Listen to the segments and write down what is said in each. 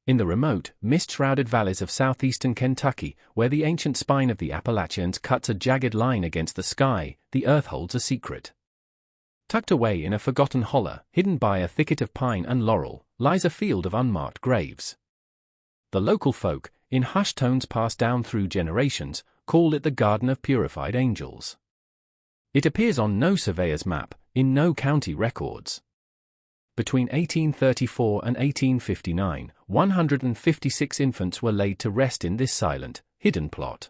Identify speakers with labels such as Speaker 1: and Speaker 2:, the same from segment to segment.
Speaker 1: In the remote, mist-shrouded valleys of southeastern Kentucky, where the ancient spine of the Appalachians cuts a jagged line against the sky, the earth holds a secret. Tucked away in a forgotten hollow, hidden by a thicket of pine and laurel, lies a field of unmarked graves. The local folk, in hushed tones passed down through generations, call it the Garden of Purified Angels. It appears on no surveyor's map, in no county records. Between 1834 and 1859, 156 infants were laid to rest in this silent, hidden plot.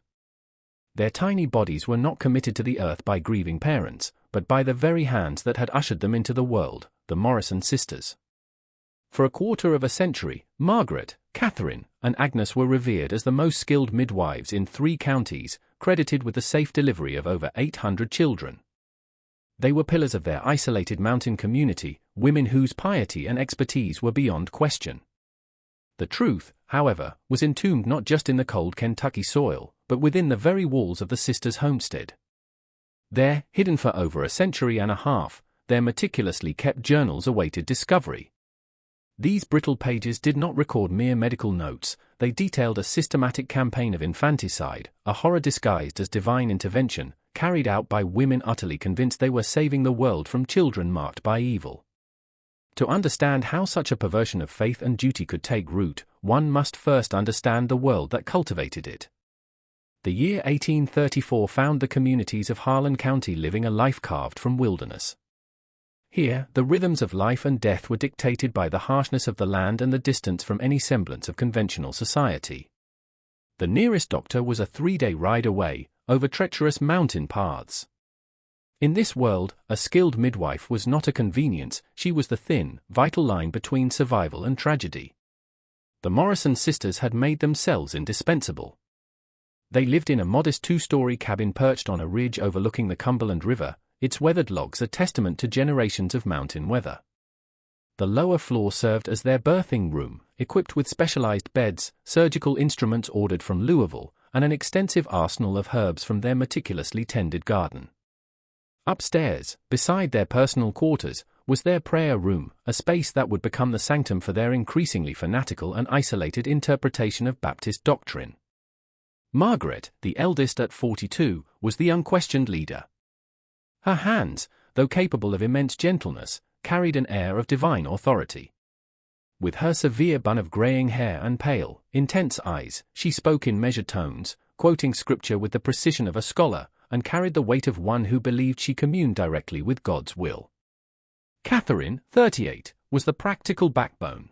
Speaker 1: Their tiny bodies were not committed to the earth by grieving parents, but by the very hands that had ushered them into the world, the Morrison sisters. For a quarter of a century, Margaret, Catherine, and Agnes were revered as the most skilled midwives in 3 counties, credited with the safe delivery of over 800 children. They were pillars of their isolated mountain community, women whose piety and expertise were beyond question. The truth, however, was entombed not just in the cold Kentucky soil, but within the very walls of the sisters' homestead. There, hidden for over a century and a half, their meticulously kept journals awaited discovery. These brittle pages did not record mere medical notes, they detailed a systematic campaign of infanticide, a horror disguised as divine intervention, carried out by women utterly convinced they were saving the world from children marked by evil. To understand how such a perversion of faith and duty could take root, one must first understand the world that cultivated it. The year 1834 found the communities of Harlan County living a life carved from wilderness. Here, the rhythms of life and death were dictated by the harshness of the land and the distance from any semblance of conventional society. The nearest doctor was a 3-day ride away, over treacherous mountain paths. In this world, a skilled midwife was not a convenience, she was the thin, vital line between survival and tragedy. The Morrison sisters had made themselves indispensable. They lived in a modest 2-story cabin perched on a ridge overlooking the Cumberland River, its weathered logs a testament to generations of mountain weather. The lower floor served as their birthing room, equipped with specialized beds, surgical instruments ordered from Louisville, and an extensive arsenal of herbs from their meticulously tended garden. Upstairs, beside their personal quarters, was their prayer room, a space that would become the sanctum for their increasingly fanatical and isolated interpretation of Baptist doctrine. Margaret, the eldest at 42, was the unquestioned leader. Her hands, though capable of immense gentleness, carried an air of divine authority. With her severe bun of graying hair and pale, intense eyes, she spoke in measured tones, quoting scripture with the precision of a scholar, and carried the weight of one who believed she communed directly with God's will. Catherine, 38, was the practical backbone.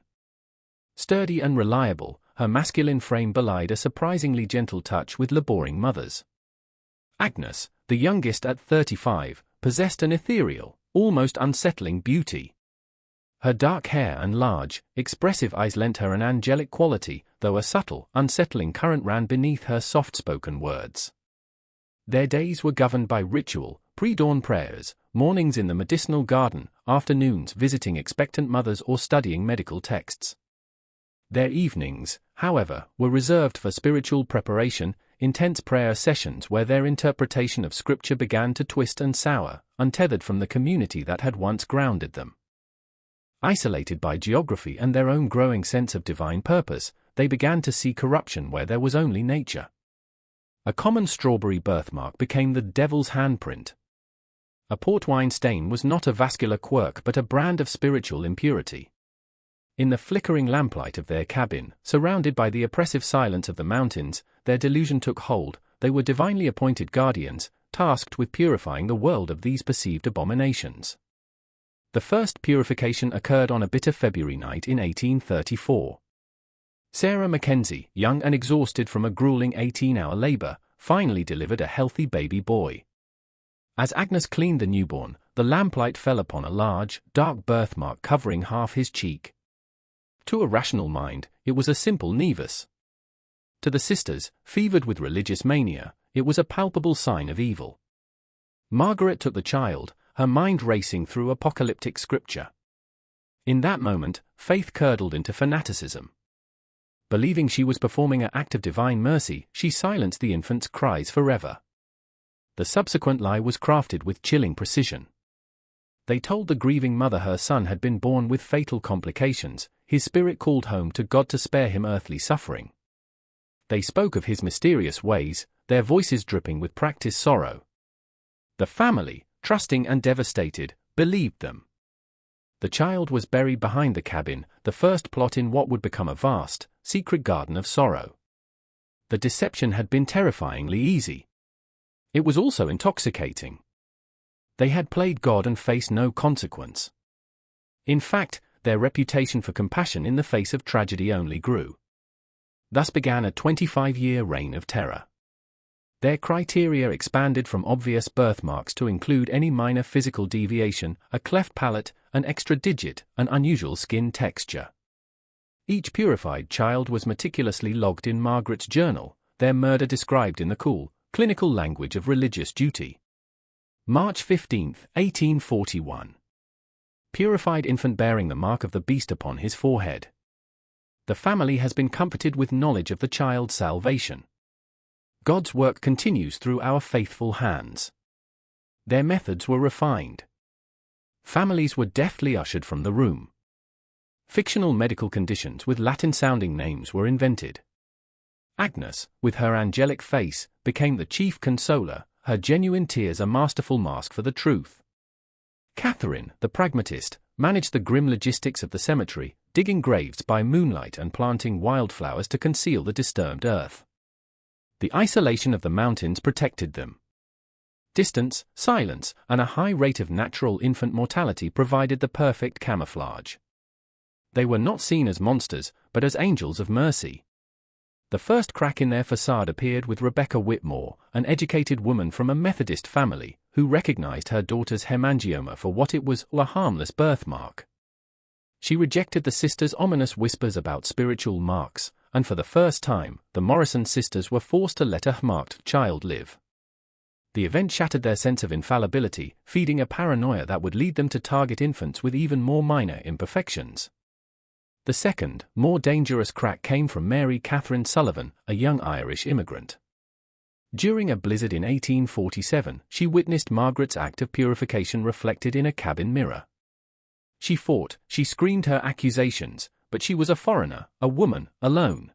Speaker 1: Sturdy and reliable, her masculine frame belied a surprisingly gentle touch with laboring mothers. Agnes, the youngest at 35, possessed an ethereal, almost unsettling beauty. Her dark hair and large, expressive eyes lent her an angelic quality, though a subtle, unsettling current ran beneath her soft-spoken words. Their days were governed by ritual, pre-dawn prayers, mornings in the medicinal garden, afternoons visiting expectant mothers or studying medical texts. Their evenings, however, were reserved for spiritual preparation, intense prayer sessions where their interpretation of Scripture began to twist and sour, untethered from the community that had once grounded them. Isolated by geography and their own growing sense of divine purpose, they began to see corruption where there was only nature. A common strawberry birthmark became the devil's handprint. A port wine stain was not a vascular quirk but a brand of spiritual impurity. In the flickering lamplight of their cabin, surrounded by the oppressive silence of the mountains, their delusion took hold. They were divinely appointed guardians, tasked with purifying the world of these perceived abominations. The first purification occurred on a bitter February night in 1834. Sarah Mackenzie, young and exhausted from a grueling 18-hour labor, finally delivered a healthy baby boy. As Agnes cleaned the newborn, the lamplight fell upon a large, dark birthmark covering half his cheek. To a rational mind, it was a simple nevus. To the sisters, fevered with religious mania, it was a palpable sign of evil. Margaret took the child, her mind racing through apocalyptic scripture. In that moment, faith curdled into fanaticism. Believing she was performing an act of divine mercy, she silenced the infant's cries forever. The subsequent lie was crafted with chilling precision. They told the grieving mother her son had been born with fatal complications. His spirit called home to God to spare him earthly suffering. They spoke of his mysterious ways, their voices dripping with practiced sorrow. The family, trusting and devastated, believed them. The child was buried behind the cabin, the first plot in what would become a vast, secret garden of sorrow. The deception had been terrifyingly easy. It was also intoxicating. They had played God and faced no consequence. In fact, their reputation for compassion in the face of tragedy only grew. Thus began a 25-year reign of terror. Their criteria expanded from obvious birthmarks to include any minor physical deviation, a cleft palate, an extra digit, an unusual skin texture. Each purified child was meticulously logged in Margaret's journal, their murder described in the cool, clinical language of religious duty. March 15, 1841. Purified infant bearing the mark of the beast upon his forehead. The family has been comforted with knowledge of the child's salvation. God's work continues through our faithful hands. Their methods were refined. Families were deftly ushered from the room. Fictional medical conditions with Latin-sounding names were invented. Agnes, with her angelic face, became the chief consoler, her genuine tears a masterful mask for the truth. Catherine, the pragmatist, managed the grim logistics of the cemetery, digging graves by moonlight and planting wildflowers to conceal the disturbed earth. The isolation of the mountains protected them. Distance, silence, and a high rate of natural infant mortality provided the perfect camouflage. They were not seen as monsters, but as angels of mercy. The first crack in their facade appeared with Rebecca Whitmore, an educated woman from a Methodist family, who recognized her daughter's hemangioma for what it was, a harmless birthmark. She rejected the sisters' ominous whispers about spiritual marks, and for the first time, the Morrison sisters were forced to let a marked child live. The event shattered their sense of infallibility, feeding a paranoia that would lead them to target infants with even more minor imperfections. The second, more dangerous crack came from Mary Catherine Sullivan, a young Irish immigrant. During a blizzard in 1847, she witnessed Margaret's act of purification reflected in a cabin mirror. She fought, she screamed her accusations, but she was a foreigner, a woman, alone.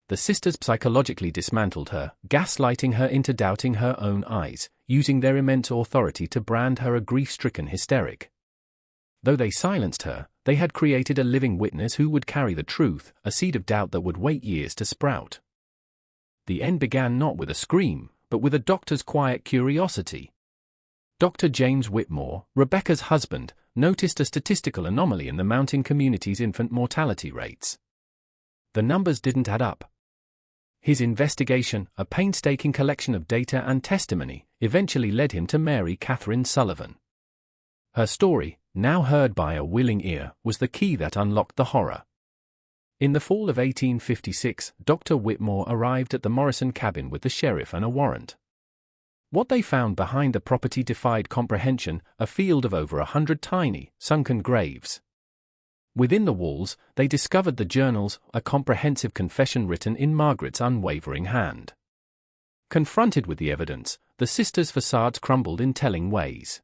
Speaker 1: The sisters psychologically dismantled her, gaslighting her into doubting her own eyes, using their immense authority to brand her a grief-stricken hysteric. Though they silenced her, they had created a living witness who would carry the truth, a seed of doubt that would wait years to sprout. The end began not with a scream, but with a doctor's quiet curiosity. Dr. James Whitmore, Rebecca's husband, noticed a statistical anomaly in the mountain community's infant mortality rates. The numbers didn't add up. His investigation, a painstaking collection of data and testimony, eventually led him to Mary Catherine Sullivan. Her story, now heard by a willing ear, was the key that unlocked the horror. In the fall of 1856, Dr. Whitmore arrived at the Morrison cabin with the sheriff and a warrant. What they found behind the property defied comprehension, a field of over 100 tiny, sunken graves. Within the walls, they discovered the journals, a comprehensive confession written in Margaret's unwavering hand. Confronted with the evidence, the sisters' facades crumbled in telling ways.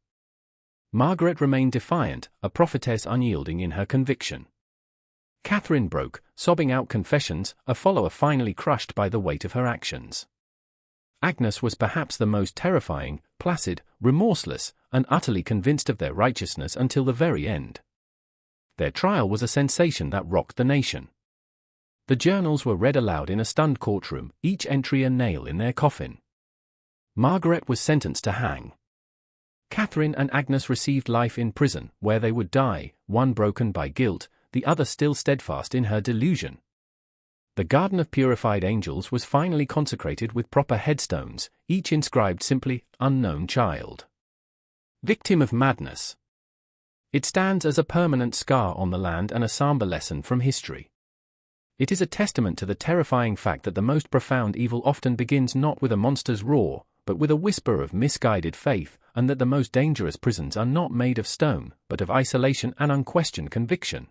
Speaker 1: Margaret remained defiant, a prophetess unyielding in her conviction. Catherine broke, sobbing out confessions, a follower finally crushed by the weight of her actions. Agnes was perhaps the most terrifying, placid, remorseless, and utterly convinced of their righteousness until the very end. Their trial was a sensation that rocked the nation. The journals were read aloud in a stunned courtroom, each entry a nail in their coffin. Margaret was sentenced to hang. Catherine and Agnes received life in prison, where they would die, one broken by guilt, the other still steadfast in her delusion. The Garden of Purified Angels was finally consecrated with proper headstones, each inscribed simply, "Unknown Child. Victim of Madness." It stands as a permanent scar on the land and a somber lesson from history. It is a testament to the terrifying fact that the most profound evil often begins not with a monster's roar, but with a whisper of misguided faith, and that the most dangerous prisons are not made of stone, but of isolation and unquestioned conviction.